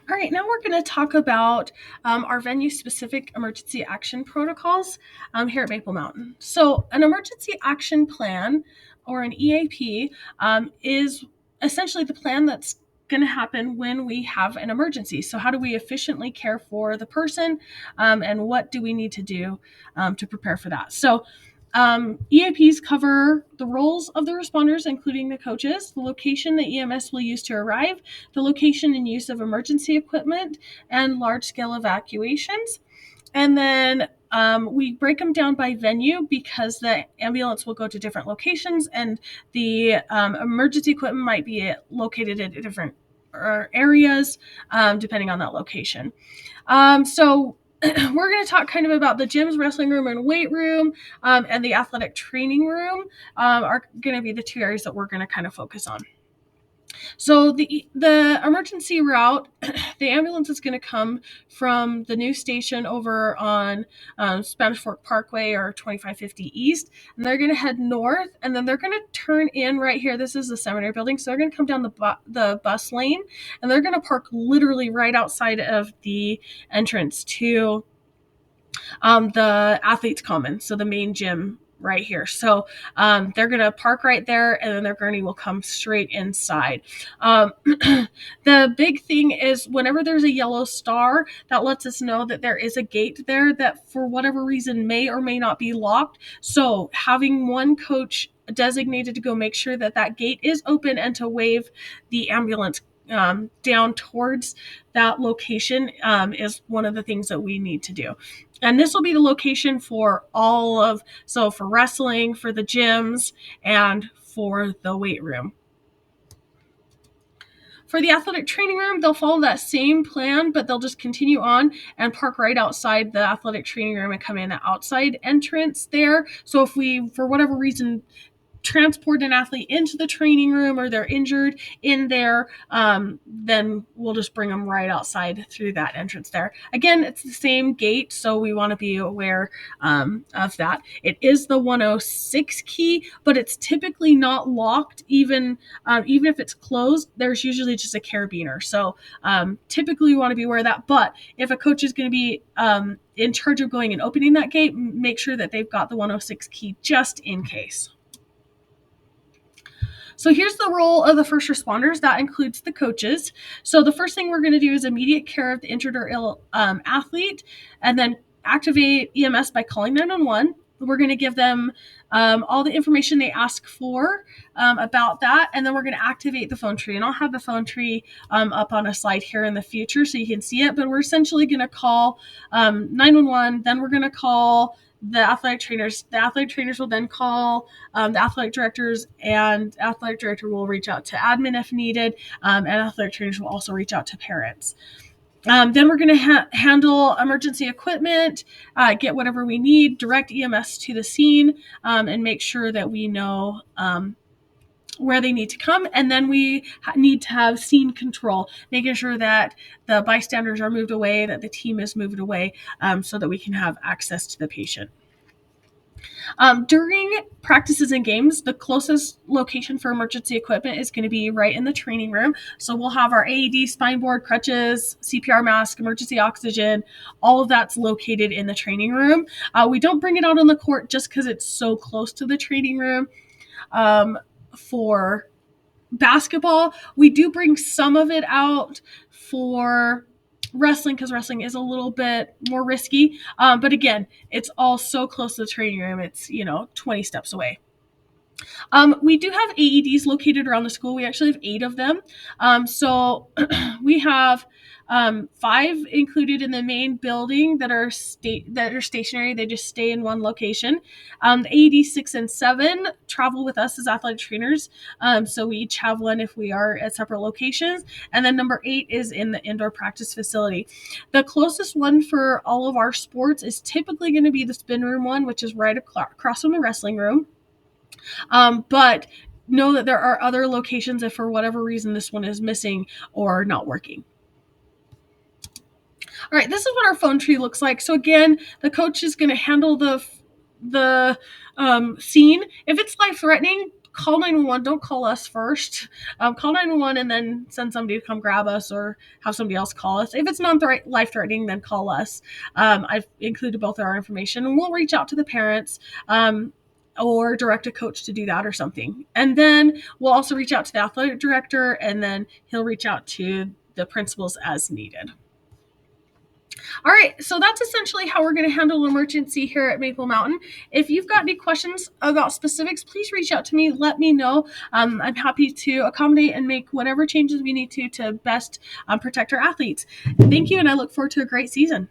All right, now we're going to talk about our venue-specific emergency action protocols here at Maple Mountain. So, an emergency action plan, or an EAP, is essentially the plan that's going to happen when we have an emergency. So, how do we efficiently care for the person, and what do we need to do to prepare for that? So, EAPs cover the roles of the responders, including the coaches, the location that EMS will use to arrive, the location and use of emergency equipment, and large-scale evacuations. And then we break them down by venue because the ambulance will go to different locations, and the emergency equipment might be located at different areas depending on that location. So we're going to talk kind of about the gyms, wrestling room, and weight room, and the athletic training room are going to be the two areas that we're going to kind of focus on. So the emergency route, the ambulance is going to come from the new station over on Spanish Fork Parkway or 2550 East, and they're going to head north, and then they're going to turn in right here. This is the seminary building, so they're going to come down the bus lane, and they're going to park literally right outside of the entrance to the athletes common, so the main gym right here. So they're going to park right there, and then their gurney will come straight inside. The big thing is whenever there's a yellow star, that lets us know that there is a gate there that for whatever reason may or may not be locked. So having one coach designated to go make sure that that gate is open and to wave the ambulance down towards that location is one of the things that we need to do. And this will be the location for for wrestling, for the gyms, and for the weight room. For the athletic training room, they'll follow that same plan, but they'll just continue on and park right outside the athletic training room and come in the outside entrance there. So if we, for whatever reason, transport an athlete into the training room or they're injured in there, then we'll just bring them right outside through that entrance there. Again, it's the same gate, so we want to be aware of that. It is the 106 key, but it's typically not locked. Even if it's closed, there's usually just a carabiner. So typically we want to be aware of that. But if a coach is going to be in charge of going and opening that gate, make sure that they've got the 106 key just in case. So here's the role of the first responders. That includes the coaches. So the first thing we're going to do is immediate care of the injured or ill athlete, and then activate EMS by calling 911. We're going to give them all the information they ask for about that, and then we're going to activate the phone tree. And I'll have the phone tree up on a slide here in the future so you can see it. But we're essentially going to call 911, then we're going to call the athletic trainers. The athletic trainers will then call the athletic directors, and athletic director will reach out to admin if needed, and athletic trainers will also reach out to parents. Then we're going to handle emergency equipment, get whatever we need, direct EMS to the scene, and make sure that we know where they need to come. And then we need to have scene control, making sure that the bystanders are moved away, that the team is moved away, so that we can have access to the patient. During practices and games, the closest location for emergency equipment is going to be right in the training room. So we'll have our AED, spine board, crutches, CPR mask, emergency oxygen, all of that's located in the training room. We don't bring it out on the court just because it's so close to the training room. For basketball, we do bring some of it out for wrestling because wrestling is a little bit more risky. But again, it's all so close to the training room. It's, 20 steps away. We do have AEDs located around the school. We actually have 8 of them. So we have 5 included in the main building that are stationary. They just stay in one location. The AED 6 and 7 travel with us as athletic trainers. So we each have one if we are at separate locations. And then number 8 is in the indoor practice facility. The closest one for all of our sports is typically going to be the spin room one, which is right across from the wrestling room. But know that there are other locations if for whatever reason this one is missing or not working. All right, this is what our phone tree looks like. So again, the coach is going to handle the scene. If it's life-threatening, call 911. Don't call us first. Call 911 and then send somebody to come grab us or have somebody else call us. If it's not life-threatening, then call us. I've included both our information, and we'll reach out to the parents. Or direct a coach to do that or something. And then we'll also reach out to the athletic director, and then he'll reach out to the principals as needed. All right, so that's essentially how we're going to handle an emergency here at Maple Mountain. If you've got any questions about specifics, please reach out to me. Let me know. I'm happy to accommodate and make whatever changes we need to best protect our athletes. Thank you, and I look forward to a great season.